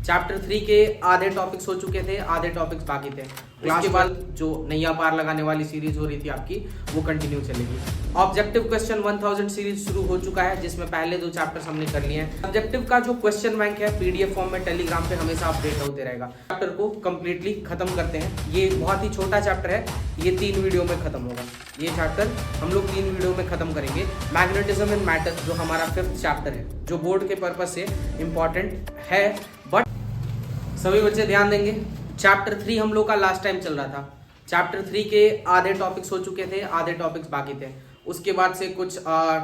Chapter 3 के आधे topics हो चुके थे, आधे टॉपिक्स बाकी थे। उसके बाद जो नैया पार लगाने वाली सीरीज हो रही थी आपकी, वो कंटिन्यू चलेगी। ऑब्जेक्टिव क्वेश्चन 1000 सीरीज शुरू हो चुका है, जिसमें पहले 2 चैप्टर्स हमने कर लिए हैं। ऑब्जेक्टिव का जो क्वेश्चन बैंक है पीडीएफ फॉर्म में टेलीग्राम पे हमेशा अपडेट होते रहेगा। चैप्टर को कंप्लीटली खत्म करते हैं। ये बहुत ही छोटा चैप्टर है, ये 3 वीडियो में खत्म होगा। ये चैप्टर हम लोग 3 वीडियो में खत्म करेंगे। मैग्नेटिज्म एंड मैटर जो हमारा 5th चैप्टर है, जो बोर्ड के पर्पज से इंपॉर्टेंट है, बट सभी बच्चे ध्यान देंगे। चैप्टर 3 हम लोग का लास्ट टाइम चल रहा था। चैप्टर 3 के आधे टॉपिक्स हो चुके थे, आधे टॉपिक्स बाकी थे। उसके बाद से कुछ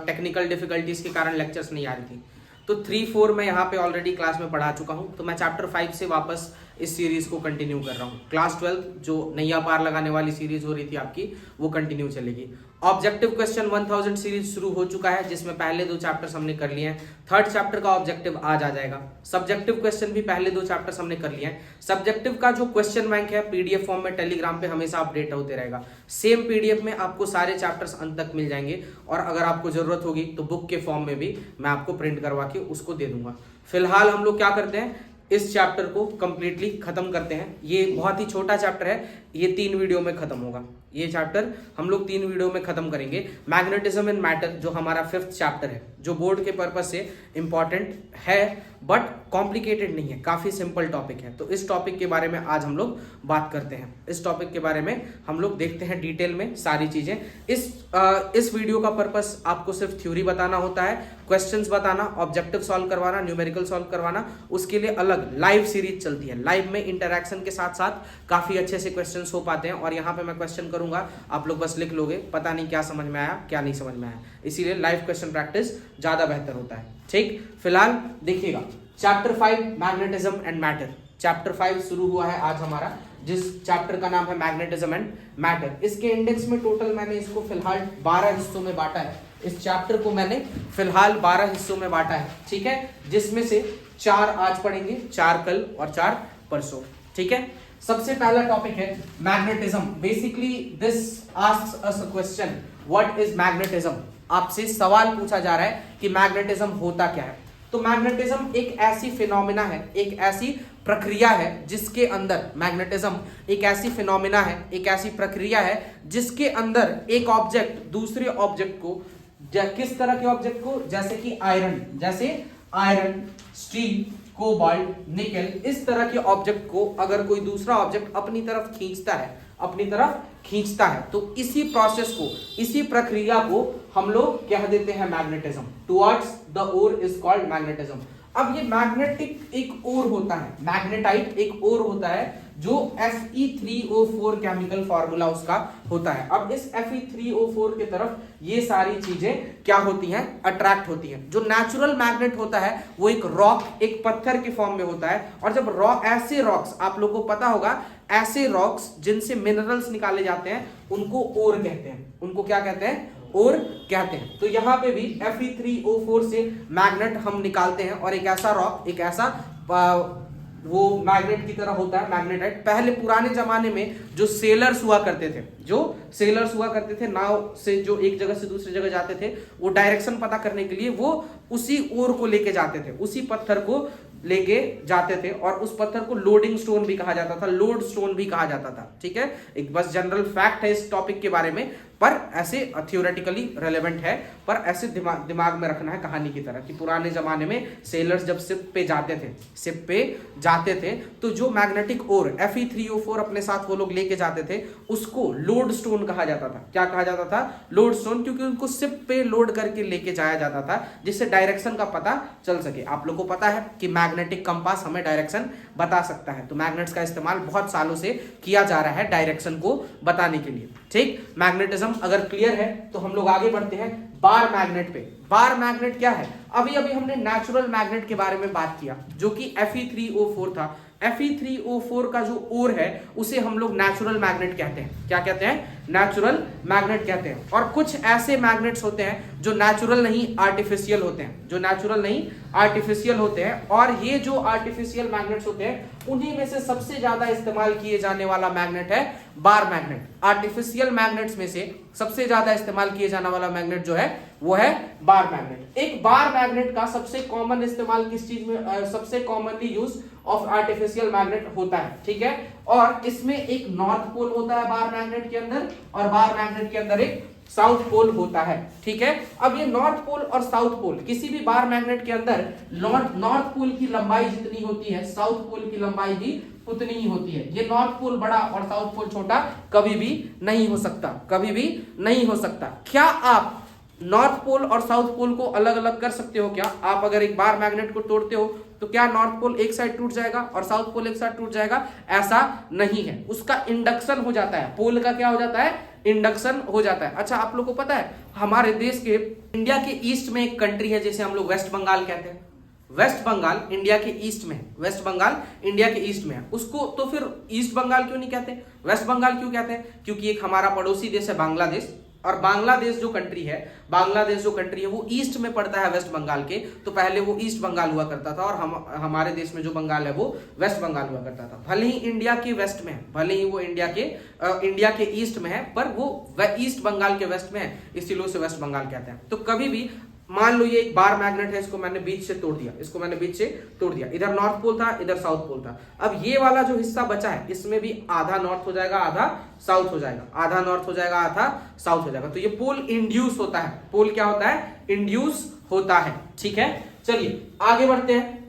टेक्निकल डिफिकल्टीज के कारण लेक्चर्स नहीं आ रही थी, तो 3-4 मैं यहाँ पे ऑलरेडी क्लास में पढ़ा चुका हूँ। तो मैं चैप्टर 5 से वापस इस सीरीज को कंटिन्यू कर रहा हूँ। क्लास 12 जो नैया पार लगाने वाली सीरीज हो रही थी आपकी, वो कंटिन्यू चलेगी। ऑब्जेक्टिव क्वेश्चन 1000 सीरीज शुरू हो चुका है, जिसमें पहले 2 चैप्टर्स हमने कर लिए हैं। 3rd चैप्टर का ऑब्जेक्टिव आज आ जाएगा। सब्जेक्टिव क्वेश्चन भी पहले 2 चैप्टर्स हमने कर लिए हैं। सब्जेक्टिव का जो क्वेश्चन बैंक है पीडीएफ फॉर्म में टेलीग्राम पे हमेशा अपडेट होते रहेगा। सेम पीडीएफ में आपको सारे चैप्टर्स अंत तक मिल जाएंगे, और अगर आपको जरूरत होगी तो बुक के फॉर्म में भी मैं आपको प्रिंट करवा के उसको दे दूंगा। फिलहाल हम लोग क्या करते हैं, इस चैप्टर को कंप्लीटली खत्म करते हैं। ये बहुत ही छोटा चैप्टर है, ये 3 वीडियो में खत्म होगा। ये चैप्टर हम लोग 3 वीडियो में खत्म करेंगे। मैग्नेटिज्म एंड मैटर जो हमारा 5th चैप्टर है, जो बोर्ड के पर्पज से इंपॉर्टेंट है बट कॉम्प्लिकेटेड नहीं है, काफी सिंपल टॉपिक है। तो इस टॉपिक के बारे में आज हम लोग बात करते हैं। इस टॉपिक के बारे में हम लोग देखते हैं डिटेल में सारी चीजें। इस वीडियो का पर्पस आपको सिर्फ थ्योरी बताना होता है, क्वेश्चंस बताना, ऑब्जेक्टिव सॉल्व करवाना, न्यूमेरिकल सॉल्व करवाना। उसके लिए अलग लाइव सीरीज चलती है। लाइव में इंटरैक्शन के साथ साथ काफी अच्छे से क्वेश्चंस हो पाते हैं, और यहाँ पे मैं क्वेश्चन करूंगा, आप लोग बस लिख लोगे, पता नहीं क्या समझ में आया क्या नहीं समझ में आया। इसीलिए लाइव क्वेश्चन प्रैक्टिस ज्यादा बेहतर होता है। ठीक, फिलहाल देखिएगा chapter 5 magnetism and matter. Chapter 5 शुरू हुआ है आज हमारा, जिस चैप्टर का नाम है मैग्नेटिज्म एंड मैटर। इसके इंडेक्स में टोटल मैंने इसको फिलहाल 12 हिस्सों में बांटा है। इस चैप्टर को मैंने फिलहाल 12 हिस्सों में बांटा है, ठीक है, जिसमें से 4 आज पढ़ेंगे, 4 कल और 4 परसों। ठीक है, सबसे पहला टॉपिक है magnetism. Basically this asks us a question, what is magnetism. आपसे सवाल पूछा जा रहा है कि मैग्नेटिज्म होता क्या है। तो मैग्नेटिज्म एक ऐसी फिनोमिना है, एक ऐसी प्रक्रिया है जिसके अंदर, मैग्नेटिज्म एक ऐसी फिनोमिना है, एक ऐसी प्रक्रिया है जिसके अंदर एक ऑब्जेक्ट दूसरे ऑब्जेक्ट को, किस तरह के ऑब्जेक्ट को, जैसे कि आयरन, स्टील, कोबाल्ट, निकेल, इस तरह के ऑब्जेक्ट को अगर कोई दूसरा ऑब्जेक्ट अपनी तरफ खींचता है, तो इसी प्रोसेस को, इसी प्रक्रिया को हम लोग कह देते हैं magnetism. Towards the ore is called magnetism. अब ये मैग्नेटिक एक ओर होता है, मैग्नेटाइट एक ओर होता है, जो Fe3O4 केमिकल फार्मूला उसका होता है। अब इस Fe3O4 की तरफ ये सारी चीजें क्या होती हैं, अट्रैक्ट होती हैं। जो नेचुरल मैग्नेट होता है वो एक रॉक, एक पत्थर के फॉर्म में होता है, और जब ऐसे रॉक्स, आप लोगों को पता होगा, ऐसे रॉक्स जिनसे मिनरल्स निकाले जाते हैं उनको ओर कहते हैं। उनको क्या कहते हैं, और कहते हैं। तो यहाँ पे भी Fe3O4 से मैग्नेट हम निकालते हैं, और एक ऐसा रॉक, एक ऐसा वो मैग्नेट की तरह होता है, मैग्नेटाइट। पहले पुराने जमाने में जो सेलर्स हुआ करते थे, नाव से जो एक जगह से दूसरी जगह जाते थे, वो डायरेक्शन पता करने के लिए वो उसी ओर को लेके जाते थे, उसी पत्थर को लेके जाते थे, और उस पत्थर को लोडिंग स्टोन भी कहा जाता था, लोड स्टोन भी कहा जाता था। ठीक है, एक बस जनरल फैक्ट है इस टॉपिक के बारे में, पर ऐसे थ्योरेटिकली रेलेवेंट है, पर ऐसे दिमाग में रखना है कहानी की तरह कि पुराने जमाने में सेलर्स जब शिप पे जाते थे तो जो मैग्नेटिक ओर Fe3O4 अपने साथ वो लोग लेके जाते थे, उसको लोड स्टोन कहा जाता था। क्या कहा जाता था, लोड स्टोन, क्योंकि उनको शिप पे लोड करके लेके जाया जाता था, जिससे डायरेक्शन का पता चल सके। आप लोग को पता है कि मैग्नेटिक कंपास हमें डायरेक्शन बता सकता है, तो मैग्नेट्स का इस्तेमाल बहुत सालों से किया जा रहा है डायरेक्शन को बताने के लिए। ठीक, मैग्नेटिज्म अगर क्लियर है तो हम लोग आगे बढ़ते हैं बार मैग्नेट पे। बार मैग्नेट क्या है, अभी हमने नेचुरल मैग्नेट के बारे में बात किया, जो कि Fe3O4 था। Fe3O4 का जो ओर है उसे हम लोग नेचुरल मैग्नेट कहते हैं। क्या कहते हैं, नेचुरल मैग्नेट कहते हैं। और कुछ ऐसे मैग्नेट्स होते हैं जो नेचुरल नहीं, आर्टिफिशियल होते हैं, और ये जो आर्टिफिशियल मैग्नेट्स होते हैं उन्हीं में से सबसे ज्यादा इस्तेमाल किए जाने वाला मैग्नेट है बार मैग्नेट। आर्टिफिशियल मैग्नेट्स में से सबसे ज्यादा इस्तेमाल किए जाने वाला मैग्नेट जो है वो है बार मैग्नेट। एक बार मैग्नेट का सबसे कॉमन इस्तेमाल किस चीज में, सबसे commonly use of artificial magnet होता है, ठीक है। और इसमें एक नॉर्थ पोल होता है बार मैग्नेट के अंदर, और बार मैग्नेट के अंदर एक साउथ पोल होता है, ठीक है। अब ये नॉर्थ पोल और साउथ पोल, किसी भी बार मैग्नेट के अंदर नॉर्थ पोल की लंबाई जितनी होती है, साउथ पोल की लंबाई भी उतनी ही होती है। ये नॉर्थ पोल बड़ा और साउथ पोल छोटा कभी भी नहीं हो सकता, कभी भी नहीं हो सकता। क्या आप नॉर्थ पोल और साउथ पोल को अलग अलग कर सकते हो? क्या आप अगर एक बार मैग्नेट को तोड़ते हो तो क्या नॉर्थ पोल एक साइड टूट जाएगा और साउथ पोल एक साइड टूट जाएगा? ऐसा नहीं है, उसका इंडक्शन हो जाता है, पोल का क्या हो जाता है, इंडक्शन हो जाता है। अच्छा, आप लोग को पता है हमारे देश के, इंडिया के ईस्ट में एक कंट्री है जिसे हम लोग वेस्ट बंगाल कहते हैं। वेस्ट बंगाल इंडिया के ईस्ट में, वेस्ट बंगाल इंडिया के ईस्ट में है, उसको तो फिर ईस्ट बंगाल क्यों नहीं कहते, वेस्ट बंगाल क्यों कहते हैं? क्योंकि एक हमारा पड़ोसी देश है बांग्लादेश, और बांग्लादेश जो कंट्री है, बांग्लादेश जो कंट्री है वो ईस्ट में पड़ता है वेस्ट बंगाल के, तो पहले वो ईस्ट बंगाल हुआ करता था, और हमारे देश में जो बंगाल है वो वेस्ट बंगाल हुआ करता था। भले ही इंडिया के वेस्ट में है, भले ही वो इंडिया के ईस्ट में है, पर वो ईस्ट बंगाल के वेस्ट में है, इसीलिए उसे वेस्ट बंगाल कहते हैं। तो कभी भी मान लो ये एक बार मैग्नेट है, इसको मैंने बीच से तोड़ दिया, इसको मैंने बीच से तोड़ दिया, इधर नॉर्थ पोल था, इधर साउथ पोल था। अब ये वाला जो हिस्सा बचा है, इसमें भी आधा नॉर्थ हो जाएगा, आधा साउथ हो जाएगा, आधा नॉर्थ हो जाएगा, आधा साउथ हो जाएगा। तो ये पोल इंड्यूस होता है, पोल क्या होता है, इंड्यूस होता है, ठीक है। चलिए आगे बढ़ते हैं।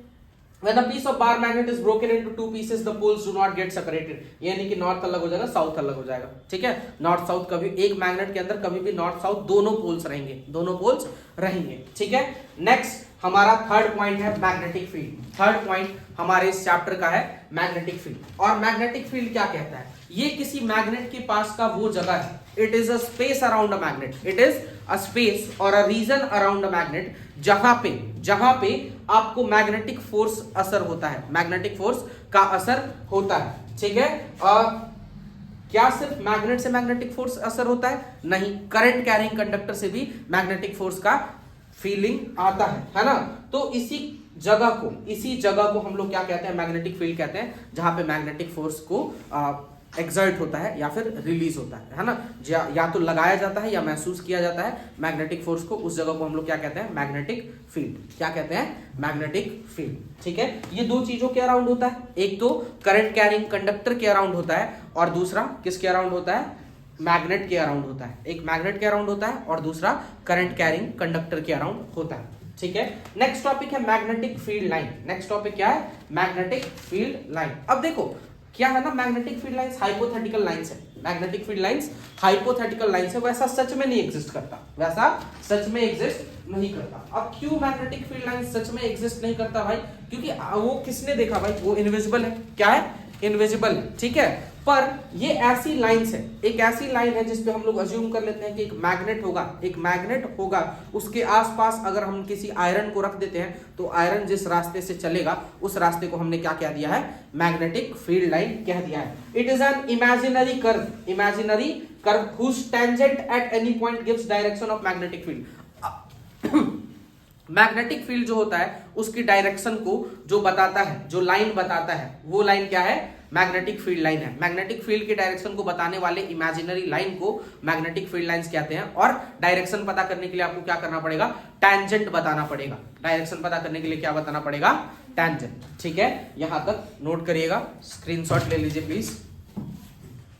When a piece of bar magnet is broken into two pieces, the poles do not get separated. यानी कि नॉर्थ अलग हो जाएगा, साउथ अलग हो जाएगा, ठीक है। नॉर्थ साउथ कभी एक मैग्नेट के अंदर कभी भी नॉर्थ साउथ दोनों पोल्स रहेंगे, दोनों पोल्स रहेंगे, ठीक है। नेक्स्ट हमारा थर्ड पॉइंट है मैग्नेटिक फील्ड। थर्ड पॉइंट हमारे इस चैप्टर का है मैग्नेटिक फील्ड। और मैग्नेटिक फील्ड क्या कहता है? ये किसी मैग्नेट के पास का वो जगह है, it is a space around a magnet, it is a space और a region around a magnet जहां पे आपको मैग्नेटिक फोर्स असर होता है, मैग्नेटिक फोर्स का असर होता है, ठीक है। क्या सिर्फ मैग्नेट से मैग्नेटिक फोर्स असर होता है? नहीं, करंट कैरिंग कंडक्टर से भी मैग्नेटिक फोर्स का फीलिंग आता है ना। तो इसी जगह को हम लोग क्या कहते हैं, मैग्नेटिक फील्ड कहते हैं, जहां पे मैग्नेटिक फोर्स को एक्सर्ट होता है या फिर रिलीज होता है ना, या तो लगाया जाता है या महसूस किया जाता है मैग्नेटिक फोर्स को, उस जगह को हम लोग क्या कहते हैं, मैग्नेटिक फील्ड। क्या कहते हैं? मैग्नेटिक फील्ड, ठीक है। ये दो चीजों के अराउंड होता है, एक तो करंट कैरिंग कंडक्टर के अराउंड होता है, और दूसरा किसके अराउंड होता है, मैग्नेट के अराउंड होता है। एक मैग्नेट के अराउंड होता है और दूसरा करंट कैरिंग कंडक्टर के अराउंड होता है, ठीक है। नेक्स्ट टॉपिक है magnetic field line. Next topic क्या है? Magnetic field line. अब देखो क्या है ना, magnetic field lines hypothetical lines है, magnetic field lines hypothetical lines है, वैसा सच में नहीं एग्जिस्ट करता, वैसा सच में एग्जिस्ट नहीं करता। अब क्यों मैग्नेटिक फील्ड लाइंस सच में एग्जिस्ट नहीं करता भाई? क्योंकि वो किसने देखा भाई, वो इनविजिबल है। क्या है? इनविजिबल है, ठीक है। पर ये ऐसी लाइंस है, एक ऐसी लाइन है जिसपे हम लोग अज्यूम कर लेते हैं कि एक मैग्नेट होगा, उसके आसपास अगर हम किसी आयरन को रख देते हैं तो आयरन जिस रास्ते से चलेगा उस रास्ते को हमने क्या कह दिया है, मैग्नेटिक फील्ड लाइन कह दिया है। It is an imaginary curve whose tangent at any point gives direction of magnetic field। Magnetic field जो होता है उसकी डायरेक्शन को जो बताता है, जो लाइन बताता है, वो लाइन क्या है, मैग्नेटिक फील्ड लाइन है। मैग्नेटिक फील्ड की डायरेक्शन को बताने वाले इमेजिनरी लाइन को मैग्नेटिक फील्ड लाइंस कहते हैं। और डायरेक्शन पता करने के लिए आपको क्या करना पड़ेगा, टैंजेंट बताना पड़ेगा। डायरेक्शन पता करने के लिए क्या बताना पड़ेगा, टैंजेंट, ठीक है। यहां तक नोट करिएगा, स्क्रीनशॉट ले लीजिए प्लीज।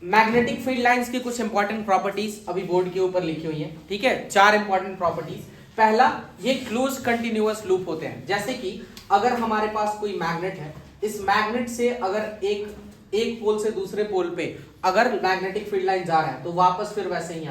मैग्नेटिक फील्ड लाइंस की कुछ इंपॉर्टेंट प्रॉपर्टीज अभी बोर्ड के ऊपर लिखी हुई है, ठीक है। 4 इंपॉर्टेंट प्रॉपर्टीज। पहला, ये क्लोज कंटिन्यूअस लूप होते हैं। जैसे कि अगर हमारे पास कोई मैग्नेट है, इस मैग्नेट से अगर एक पोल से दूसरे पोल पे अगर मैग्नेटिक फील्ड लाइन जा रहा है तो वापस फिर वैसे ही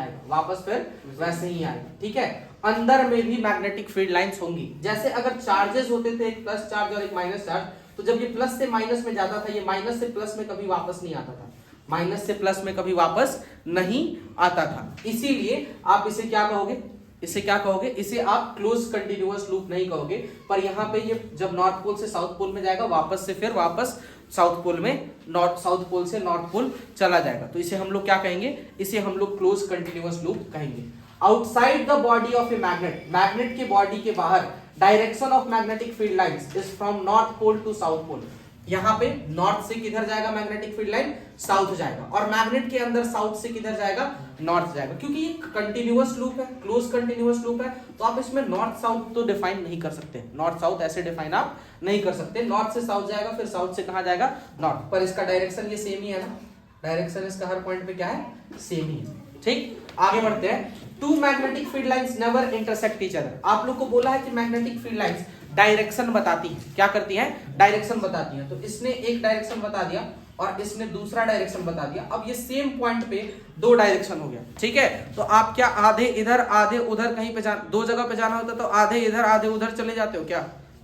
आएगा, ठीक है। अंदर में भी मैग्नेटिक फील्ड लाइंस होंगी। जैसे अगर चार्जेस होते थे, एक प्लस चार्ज और एक माइनस चार्ज, तो जब ये प्लस से माइनस में जाता था, ये माइनस से प्लस में कभी वापस नहीं आता था, माइनस से प्लस में कभी वापस नहीं आता था। इसीलिए आप इसे क्या कहोगे, इसे आप क्लोज कंटिन्यूअस लूप नहीं कहोगे। पर यहाँ पे ये जब नॉर्थ पोल से साउथ पोल में जाएगा, वापस साउथ पोल में साउथ पोल से नॉर्थ पोल चला जाएगा, तो इसे हम लोग क्या कहेंगे, इसे हम लोग क्लोज कंटिन्यूअस लूप कहेंगे। Outside the body of a magnet के बॉडी के बाहर direction of magnetic field lines is from north pole to south pole. यहाँ पे नॉर्थ से किधर जाएगा मैग्नेटिक फील्ड लाइन, साउथ जाएगा, और मैग्नेट के अंदर साउथ से किधर जाएगा, नॉर्थ जाएगा, क्योंकि ये कंटिन्यूअस लूप है, क्लोज कंटिन्यूअस लूप है, तो आप इसमें नॉर्थ साउथ तो डिफाइन नहीं कर सकते, नॉर्थ साउथ ऐसे डिफाइन आप नहीं कर सकते, नॉर्थ से साउथ जाएगा, फिर साउथ से कहां जाएगा, नॉर्थ, पर इसका डायरेक्शन ये सेम ही है ना, डायरेक्शन इसका हर पॉइंट पे क्या है, सेम ही है। ठीक, आगे बढ़ते हैं। Two magnetic field lines never intersect each other. आप लोग को बोला है कि मैग्नेटिक फील्ड लाइंस डायरेक्शन बताती हैं, क्या करती हैं, डायरेक्शन बताती हैं, तो इसने एक डायरेक्शन बता दिया और इसने दूसरा डायरेक्शन बता दिया, अब ये सेम पॉइंट पे दो डायरेक्शन हो गया, ठीक है, तो आप क्या आधे इधर आधे उधर कहीं पे दो जगह पे जाना होता तो आधे इधर आधे उधर चले जाते हो क्या,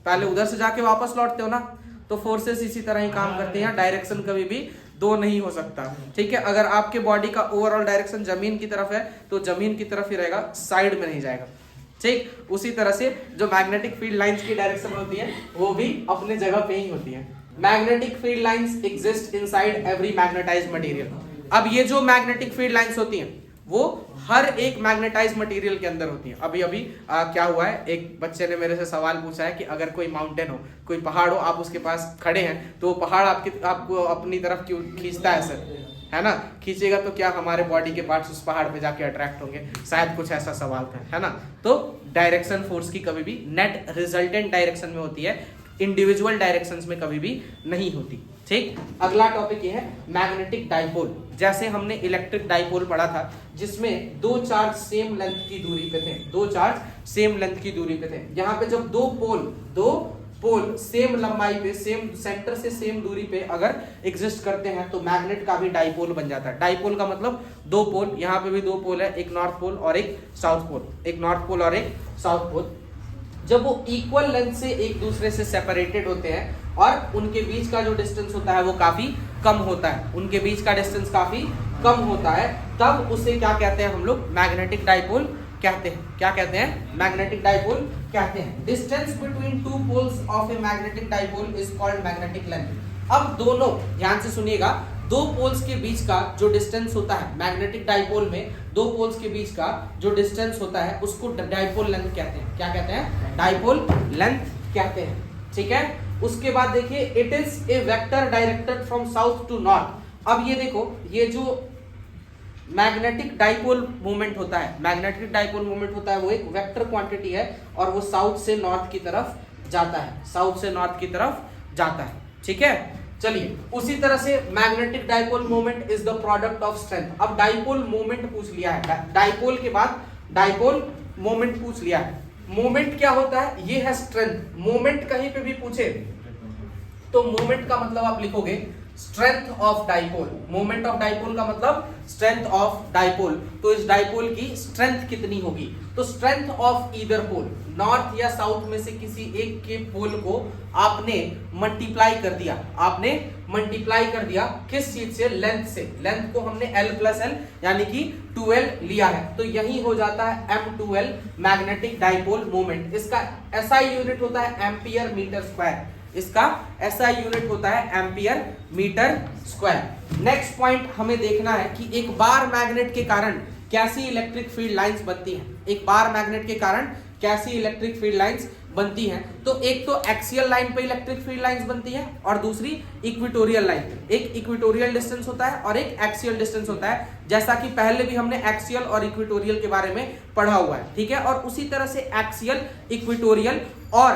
पहले उधर से जाके वापस लौटते हो ना, तो फोर्सेस इसी तरह ही काम करते हैं, डायरेक्शन कभी भी दो नहीं हो सकता, ठीक है, अगर आपके बॉडी का ओवरऑल डायरेक्शन जमीन की तरफ है तो जमीन की तरफ ही रहेगा, साइड में नहीं जाएगा, ठीक, उसी तरह से जो मैग्नेटिक फील्ड लाइंस की डायरेक्शन होती है वो भी अपने जगह पे ही होती है। Magnetic field lines exist inside every magnetised material. अब ये जो मैग्नेटिक फील्ड लाइंस होती हैं वो हर एक मैग्नेटाइज्ड मटेरियल के अंदर होती है। अभी अभी क्या हुआ है, एक बच्चे ने मेरे से सवाल पूछा है कि अगर कोई माउंटेन हो, कोई पहाड़ हो, आप उसके पास खड़े हैं तो वो पहाड़ आपको अपनी तरफ क्यों खींचता है सर, है ना, खींचेगा तो क्या हमारे बॉडी के पार्ट्स उस पहाड़ पे जाके अट्रैक्ट होंगे, शायद कुछ ऐसा सवाल था, है ना। तो डायरेक्शन फोर्स की कभी भी नेट रिजल्टेंट डायरेक्शन में होती है, इंडिविजुअल डायरेक्शंस में कभी भी नहीं होती। ठीक, अगला टॉपिक ये है मैग्नेटिक डाइपोल। जैसे हमने इलेक्ट्रिक डाइपोल पढ़ा था जिसमें दो चार्ज सेम लेंथ की दूरी पे थे, दो चार्ज सेम लेंथ की दूरी पे थे, यहाँ पे जब दो पोल सेम लंबाई पे, सेम सेंटर से सेम दूरी पे अगर एग्जिस्ट करते हैं तो मैग्नेट का भी डाइपोल बन जाता है। डाइपोल का मतलब दो पोल, यहाँ पे भी दो पोल है, एक नॉर्थ पोल और एक साउथ पोल, एक नॉर्थ पोल और एक साउथ पोल। जब वो इक्वल लेंथ से एक दूसरे से सेपरेटेड होते हैं और उनके बीच का जो डिस्टेंस होता है वो काफी कम होता है, उनके बीच का डिस्टेंस काफी कम होता है, तब उसे क्या कहते हैं हम लोग, मैग्नेटिक डाइपोल कहते हैं। क्या कहते हैं, मैग्नेटिक डाइपोल कहते हैं। Distance between two poles of a magnetic dipole is called magnetic length. अब दोनों, ध्यान से सुनिएगा, दो पोल्स के बीच का जो डिस्टेंस होता है मैग्नेटिक डाइपोल में, दो पोल्स के बीच का जो डिस्टेंस होता है उसको डाइपोल लेंथ कहते हैं। क्या कहते हैं, डाइपोल लेंथ कहते हैं। ठीक है, उसके बाद देखिए, it is a vector directed from south to north. अब ये देखो, ये जो मैग्नेटिक डाइपोल मोमेंट होता है, मैग्नेटिक डाइपोल मोमेंट होता है वो एक वेक्टर क्वांटिटी है और वो साउथ से नॉर्थ की तरफ जाता है, साउथ से नॉर्थ की तरफ जाता है। ठीक है, चलिए, उसी तरह से magnetic dipole moment is the product of strength. अब डाइपोल मोमेंट पूछ लिया है, डाइपोल के बाद डाइपोल मोमेंट पूछ लिया है। मोमेंट क्या होता है, ये है स्ट्रेंथ। मोमेंट कहीं पे भी पूछे तो मोमेंट का मतलब आप लिखोगे strength of dipole. Moment of dipole का मतलब स्ट्रेंथ ऑफ डाइपोल। तो इस डाइपोल की स्ट्रेंथ कितनी होगी, तो strength of either pole, north या साउथ में से किसी एक के पोल को आपने मल्टीप्लाई कर दिया, आपने मल्टीप्लाई कर दिया किस चीज से, लेंथ से। लेंथ को हमने L प्लस L यानी कि 2L लिया है, तो यही हो जाता है M2L मैग्नेटिक डाइपोल मोमेंट। इसका SI यूनिट होता है एम्पियर मीटर स्क्वायर, इसका SI यूनिट होता है ampere metre square. Next point हमें देखना है कि एक बार मैग्नेट के कारण कैसी इलेक्ट्रिक फील्ड लाइंस बनती हैं। एक बार मैग्नेट के कारण कैसी इलेक्ट्रिक फील्ड लाइंस बनती हैं, तो एक तो एक्सियल लाइन पे इलेक्ट्रिक फील्ड लाइंस बनती हैं और दूसरी इक्वेटोरियल लाइन। एक इक्वेटोरियल डिस्टेंस होता है और एक एक्सियल डिस्टेंस होता है, जैसा कि पहले भी हमने एक्सियल और इक्वेटोरियल के बारे में पढ़ा हुआ है। ठीक है, और उसी तरह से एक्सियल, इक्वेटोरियल और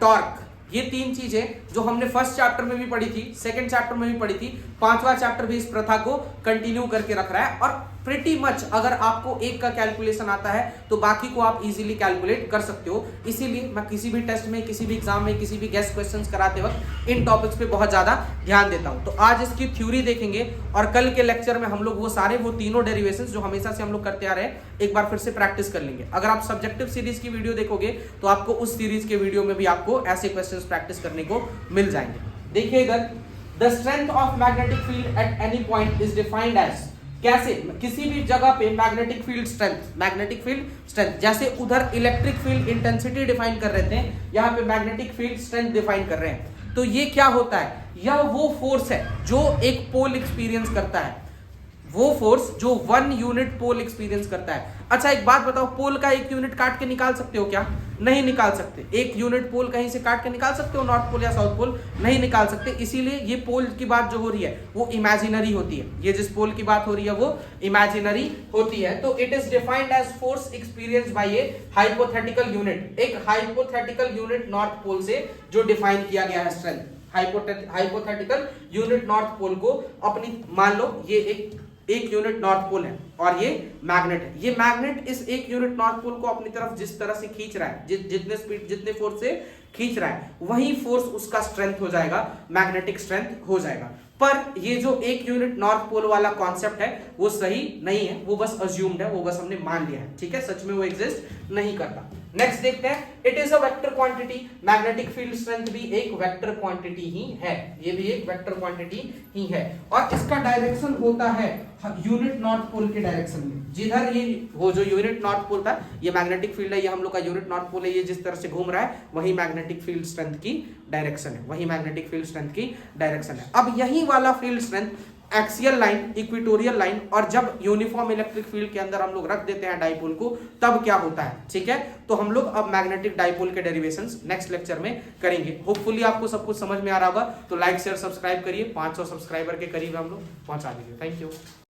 टॉर्क, ये तीन चीजें जो हमने फर्स्ट चैप्टर में भी पढ़ी थी, सेकंड चैप्टर में भी पढ़ी थी, पांचवा चैप्टर भी इस प्रथा को कंटिन्यू करके रख रहा है। और प्रिटी मच अगर आपको एक का कैलकुलेशन आता है तो बाकी को आप इजीली कैलकुलेट कर सकते हो। इसीलिए मैं किसी भी टेस्ट में, किसी भी एग्जाम में, किसी भी गेस्ट क्वेश्चंस कराते वक्त इन टॉपिक्स पे बहुत ज्यादा ध्यान देता हूं। तो आज इसकी थ्योरी देखेंगे और कल के लेक्चर में हम लोग वो तीनों डेरिवेशंस जो हमेशा से हम लोग करते आ रहे हैं एक बार फिर से प्रैक्टिस कर लेंगे। अगर आप सब्जेक्टिव सीरीज की वीडियो देखोगे तो आपको उस सीरीज के वीडियो में भी आपको ऐसे क्वेश्चंस प्रैक्टिस करने को मिल जाएंगे। देखिए इधर, the strength of magnetic field at any point is defined as, कैसे, किसी भी जगह पे मैग्नेटिक फील्ड स्ट्रेंथ, जैसे उधर इलेक्ट्रिक फील्ड इंटेंसिटी डिफाइन कर रहे थे, यहाँ पे मैग्नेटिक फील्ड स्ट्रेंथ डिफाइन कर रहे हैं। तो ये क्या होता है, यह वो फोर्स है जो एक पोल एक्सपीरियंस करता है, वो फोर्स जो 1 यूनिट पोल एक्सपीरियंस करता है। अच्छा एक बात बताओ, पोल का 1 यूनिट काट के निकाल सकते हो क्या? नहीं निकाल सकते। एक यूनिट पोल कहीं से काट के निकाल सकते हो नॉर्थ पोल या साउथ पोल? नहीं निकाल सकते। इसीलिए ये पोल की बात जो हो रही है वो इमेजिनरी होती है। ये जिस पोल की बात हो रही है वो इमेजिनरी होती है। तो it is defined as force experience by a hypothetical unit. एक हाइपोथेटिकल यूनिट नॉर्थ पोल से जो डिफाइन किया गया है strength, hypothetical unit north pole को अपनी, मान लो ये एक यूनिट नॉर्थ पोल है और ये मैग्नेट है। ये मैग्नेट इस एक यूनिट नॉर्थ पोल को अपनी तरफ जिस तरह से खींच रहा है, जितने स्पीड जितने फोर्स से खींच रहा है, वही फोर्स उसका स्ट्रेंथ हो जाएगा, मैग्नेटिक स्ट्रेंथ हो जाएगा। पर ये जो एक यूनिट नॉर्थ पोल वाला कॉन्सेप्ट है वो सही नहीं है, वो बस अज्यूम्ड है, वो बस हमने मान लिया है, ठीक है, सच में वो एग्जिस्ट नहीं करता। नेक्स्ट देखते हैं, it is a vector quantity. Magnetic field strength भी एक वेक्टर क्वांटिटी ही है, ये भी एक वेक्टर क्वांटिटी ही है और इसका डायरेक्शन होता है यूनिट नॉर्थ पोल के डायरेक्शन में। जिधर ये वो जो यूनिट नॉर्थ पोल था, ये मैग्नेटिक फील्ड है, ये हम लोग का यूनिट नॉर्थ पोल है, ये जिस तरह से घूम रहा है वही मैग्नेटिक फील्ड स्ट्रेंथ की डायरेक्शन है, वही मैग्नेटिक फील्ड स्ट्रेंथ की डायरेक्शन है। अब यही वाला field strength axial line, equatorial line और जब यूनिफॉर्म इलेक्ट्रिक फील्ड के अंदर हम लोग रख देते हैं डाइपोल को, तब क्या होता है, ठीक है। तो हम लोग अब मैग्नेटिक डाइपोल के डेरिवेशंस नेक्स्ट लेक्चर में करेंगे। होपफुली आपको सब कुछ समझ में आ रहा होगा। तो लाइक शेयर सब्सक्राइब करिए, 500 सब्सक्राइबर के करीब हम लोग पहुंचा दीजिए। Thank you.